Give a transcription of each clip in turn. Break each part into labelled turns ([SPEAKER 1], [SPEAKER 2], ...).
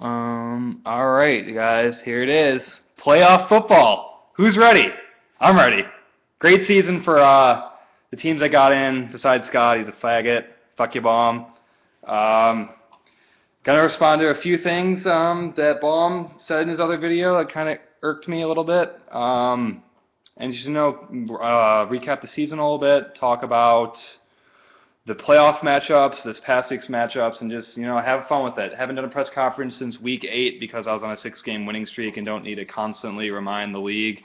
[SPEAKER 1] All right, guys, here it is. Playoff football. Who's ready? I'm ready. Great season for the teams that got in. Besides Scott, he's a faggot. Fuck you, Baum. Um, Gonna respond to a few things that Baum said in his other video that kind of irked me a little bit. And just recap the season a little bit. Talk about the playoff matchups, this past week's matchups, and just, have fun with it. Haven't done a press conference since week 8 because I was on a 6-game winning streak and don't need to constantly remind the league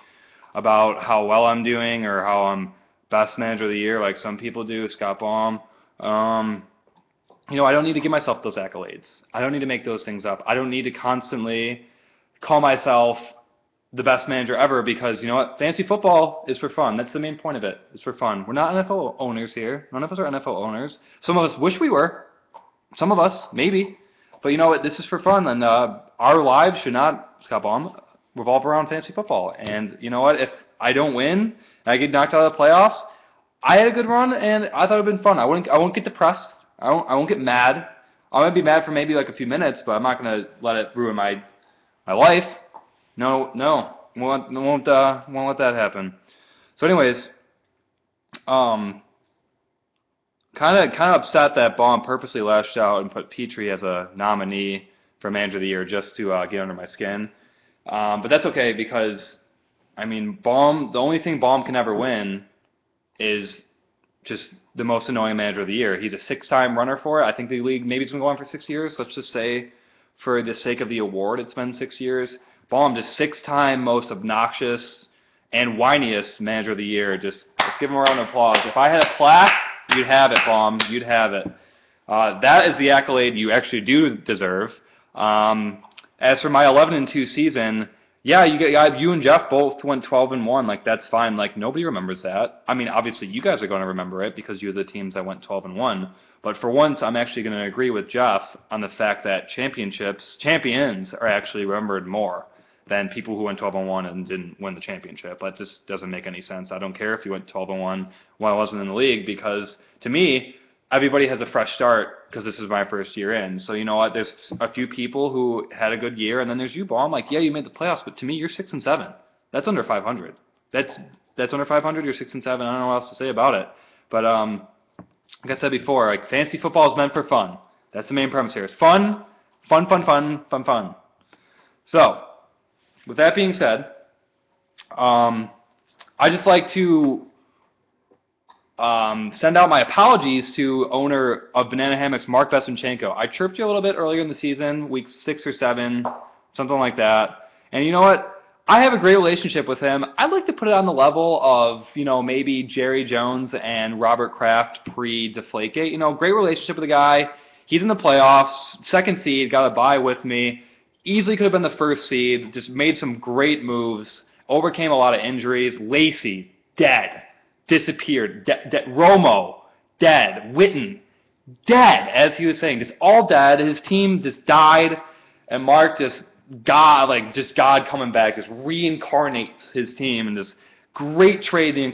[SPEAKER 1] about how well I'm doing or how I'm best manager of the year like some people do, Scott Baum. I don't need to give myself those accolades. I don't need to make those things up. I don't need to constantly call myself the best manager ever because, you know what, fantasy football is for fun. That's the main point of it. It's for fun. We're not NFL owners here. None of us are NFL owners. Some of us wish we were. Some of us, maybe. But you know what, this is for fun, and our lives should not, Scott Baum, revolve around fantasy football. And you know what, if I don't win and I get knocked out of the playoffs, I had a good run, and I thought it would have been fun. I won't get depressed. I won't get mad. I might be mad for maybe like a few minutes, but I'm not going to let it ruin my life. No, won't let that happen. So, anyways, kind of upset that Baum purposely lashed out and put Petrie as a nominee for Manager of the Year just to get under my skin. But that's okay because, I mean, the only thing Baum can ever win is just the most annoying Manager of the Year. He's a 6-time runner for it. I think the league maybe it's been going for 6 years. Let's just say, for the sake of the award, it's been 6 years. Baum, just 6-time most obnoxious and whiniest Manager of the Year. Just give him a round of applause. If I had a plaque, you'd have it, Baum. You'd have it. That is the accolade you actually do deserve. As for my 11-2 season, yeah, you and Jeff both went 12-1. Like, that's fine. Like, nobody remembers that. I mean, obviously, you guys are going to remember it because you're the teams that went 12-1. But for once, I'm actually going to agree with Jeff on the fact that champions are actually remembered more than people who went 12-1 and didn't win the championship. That just doesn't make any sense. I don't care if you went 12-1 while I wasn't in the league because, to me, everybody has a fresh start because this is my first year in. So you know what? There's a few people who had a good year, and then there's you, Baum. Like, yeah, you made the playoffs, but to me, you're 6-7. That's under 500. That's under 500. You're 6-7. I don't know what else to say about it. But like I said before, like fantasy football is meant for fun. That's the main premise here. It's fun, fun, fun, fun, fun, fun. So, with that being said, I just like to send out my apologies to owner of Banana Hammocks, Mark Vesenchenko. I chirped you a little bit earlier in the season, week 6 or 7, something like that. And you know what? I have a great relationship with him. I'd like to put it on the level of, maybe Jerry Jones and Robert Kraft pre-Deflategate. Great relationship with the guy. He's in the playoffs, 2nd seed, got a bye with me. Easily could have been the 1st seed. Just made some great moves. Overcame a lot of injuries. Lacey, dead. Disappeared. Romo, dead. Witten, dead, as he was saying. Just all dead. His team just died. And Mark God coming back, just reincarnates his team. And this great trade to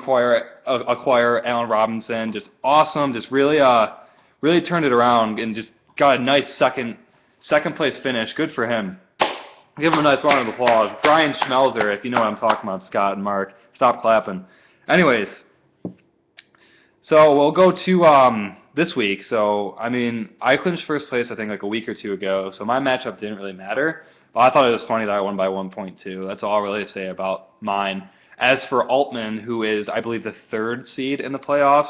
[SPEAKER 1] acquire Allen Robinson. Just awesome. Just really turned it around and just got a nice second place finish. Good for him. Give him a nice round of applause. Brian Schmelzer, if you know what I'm talking about, Scott and Mark. Stop clapping. Anyways, so we'll go to this week. So, I mean, I clinched first place, I think, like a week or two ago. So my matchup didn't really matter. But I thought it was funny that I won by 1.2. That's all I'll really say about mine. As for Altman, who is, I believe, the 3rd seed in the playoffs,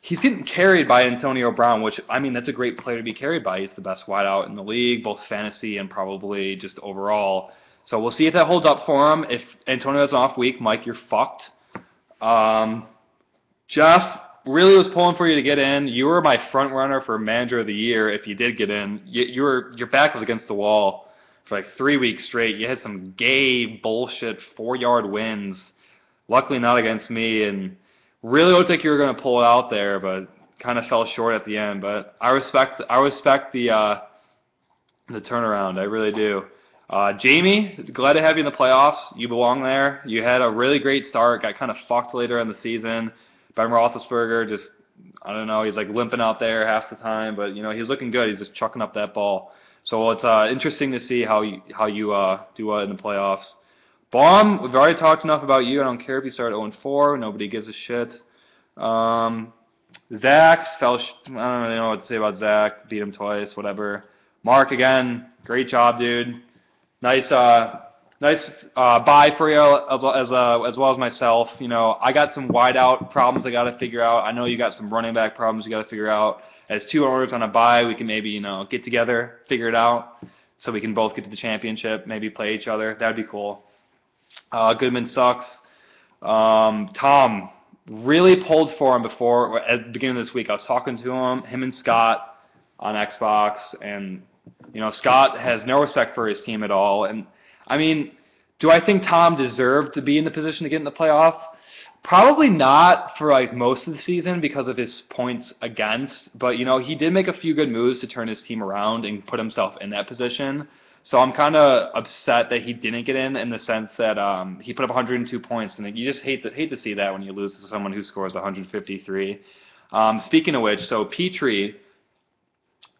[SPEAKER 1] he's getting carried by Antonio Brown, which, I mean, that's a great player to be carried by. He's the best wideout in the league, both fantasy and probably just overall. So we'll see if that holds up for him. If Antonio has an off week, Mike, you're fucked. Jeff really was pulling for you to get in. You were my front runner for Manager of the Year if you did get in. Your back was against the wall for like 3 weeks straight. You had some gay bullshit 4-yard wins. Luckily not against me, and really looked like you were going to pull it out there, but kind of fell short at the end. But I respect the turnaround. I really do. Jamie, glad to have you in the playoffs. You belong there. You had a really great start. Got kind of fucked later in the season. Ben Roethlisberger just, I don't know, he's like limping out there half the time, but he's looking good. He's just chucking up that ball. So it's interesting to see how you do in the playoffs. Baum, we've already talked enough about you. I don't care if you start 0-4. Nobody gives a shit. Zach, I don't really know what to say about Zach. Beat him twice, whatever. Mark, again, great job, dude. Nice bye for you as well as myself. You know, I got some wideout problems I got to figure out. I know you got some running back problems you got to figure out. As two owners on a bye, we can maybe, you know, get together, figure it out, so we can both get to the championship, maybe play each other. That'd be cool. Goodman sucks. Tom really pulled for him before at the beginning of this week. I was talking to him and Scott on Xbox, and you know, Scott has no respect for his team at all. And I mean, do I think Tom deserved to be in the position to get in the playoff? Probably not for like most of the season because of his points against, but you know, he did make a few good moves to turn his team around and put himself in that position. So I'm kind of upset that he didn't get in the sense that he put up 102 points, and you just hate to see that when you lose to someone who scores 153. Speaking of which, so Petrie,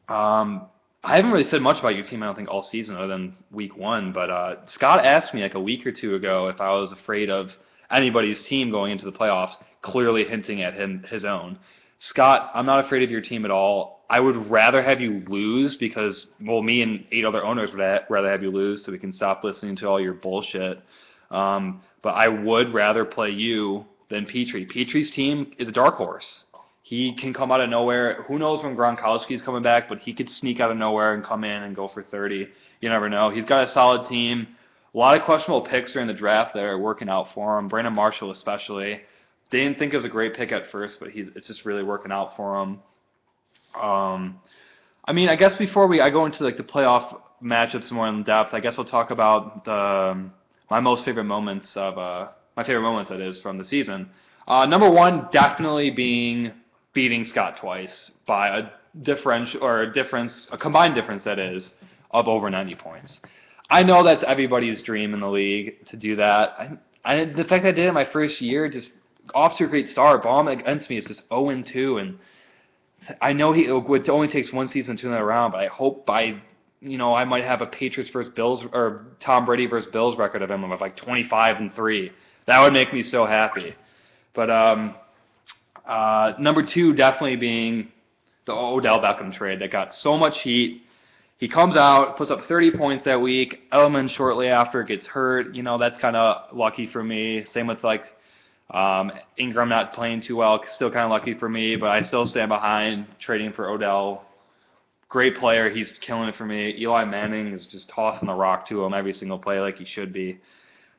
[SPEAKER 1] I haven't really said much about your team, I don't think, all season other than week 1, but Scott asked me like a week or two ago if I was afraid of anybody's team going into the playoffs, clearly hinting at his own. Scott, I'm not afraid of your team at all. I would rather have you lose because, well, me and 8 other owners would rather have you lose so we can stop listening to all your bullshit. But I would rather play you than Petrie. Petrie's team is a dark horse. He can come out of nowhere. Who knows when Gronkowski's coming back, but he could sneak out of nowhere and come in and go for 30. You never know. He's got a solid team. A lot of questionable picks during the draft that are working out for him. Brandon Marshall especially. They didn't think it was a great pick at first, but it's just really working out for him. I mean, I guess before I go into like the playoff matchups more in depth, I guess I'll talk about my favorite moments that is from the season. Number 1 definitely being beating Scott twice by a combined difference that is of over 90 points. I know that's everybody's dream in the league to do that. The fact I did it my first year, just off to a great start. Baum against me is just 0-2, and I know it only takes one season to turn that around, but I hope I might have a Patriots versus Bills or Tom Brady versus Bills record of him of like 25-3. That would make me so happy. But number 2 definitely being the Odell Beckham trade that got so much heat. He comes out, puts up 30 points that week. Edelman shortly after gets hurt. You know, that's kind of lucky for me. Same with like Ingram not playing too well. Still kind of lucky for me, but I still stand behind trading for Odell. Great player. He's killing it for me. Eli Manning is just tossing the rock to him every single play like he should be.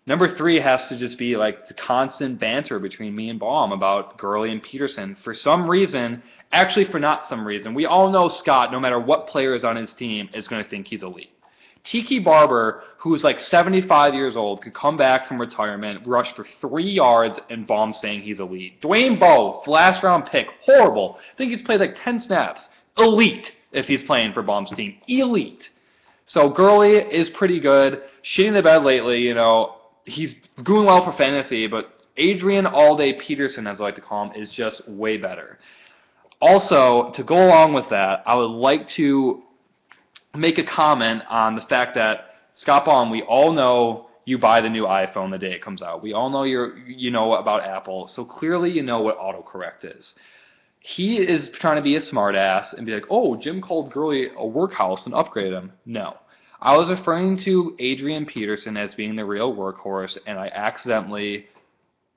[SPEAKER 1] Number 3 has to just be like the constant banter between me and Baum about Gurley and Peterson. For some reason, actually for not some reason, we all know Scott, no matter what player is on his team, is going to think he's elite. Tiki Barber, who's like 75 years old, could come back from retirement, rush for 3 yards, and Baum saying he's elite. Dwayne Bowe, last round pick, horrible. I think he's played like 10 snaps. Elite if he's playing for Baum's team. Elite. So Gurley is pretty good. Shitting the bed lately, you know. He's doing well for fantasy, but Adrian All-Day Peterson, as I like to call him, is just way better. Also, to go along with that, I would like to make a comment on the fact that, Scott Baum, we all know you buy the new iPhone the day it comes out. We all know you know about Apple, so clearly you know what autocorrect is. He is trying to be a smartass and be like, oh, Jim called Gurley a workhouse and upgraded him. No. I was referring to Adrian Peterson as being the real workhorse, and it accidentally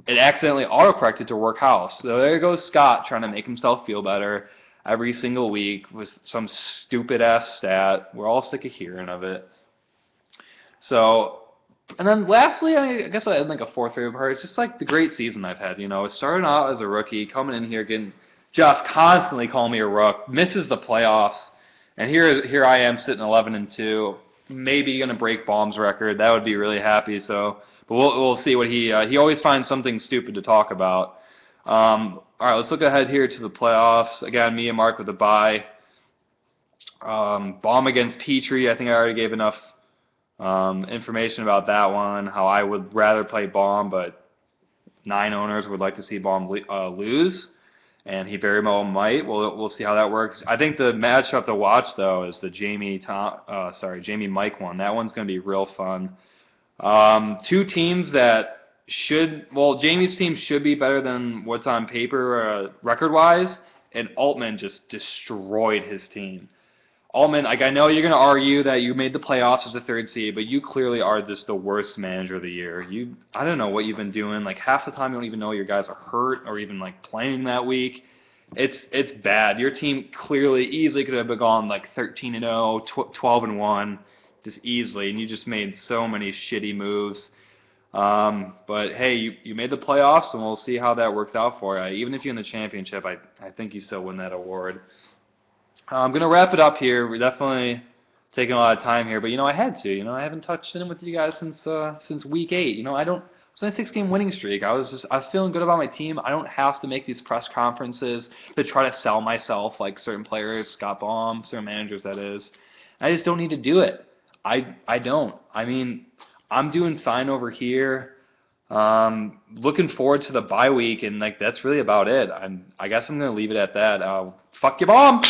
[SPEAKER 1] autocorrected to workhouse. So there goes Scott trying to make himself feel better every single week with some stupid-ass stat. We're all sick of hearing of it. So, and then lastly, I guess I had like a fourth favorite part. It's just like the great season I've had. You know, starting out as a rookie, coming in here, getting Jeff constantly calling me a rook, misses the playoffs, and here I am sitting 11-2. Maybe going to break Baum's record. That would be really happy. So, but we'll see what he always finds something stupid to talk about. All right, let's look ahead here to the playoffs. Again, me and Mark with a bye. Baum against Petrie. I think I already gave enough information about that one. How I would rather play Baum, but 9 owners would like to see Baum lose. and he very well might. We'll see how that works. I think the matchup to watch though is the Jamie Mike one. That one's going to be real fun. Two teams that Jamie's team should be better than what's on paper record-wise, and Altman just destroyed his team. Altman, like I know you're going to argue that you made the playoffs as a third seed, but you clearly are just the worst manager of the year. I don't know what you've been doing. Like half the time you don't even know your guys are hurt or even like playing that week. It's bad. Your team clearly easily could have gone like 13-0, 12-1, just easily, and you just made so many shitty moves. But hey, you made the playoffs, and we'll see how that works out for you. Even if you're in the championship, I think you still win that award. I'm going to wrap it up here. We're definitely taking a lot of time here, but I had to. I haven't touched in with you guys since week 8. I was on a 6-game winning streak. I was feeling good about my team. I don't have to make these press conferences to try to sell myself like certain players, Scott Baum, certain managers that is. I just don't need to do it. I don't. I mean, I'm doing fine over here. Looking forward to the bye week, and like that's really about it. I guess I'm going to leave it at that. Fuck your bomb.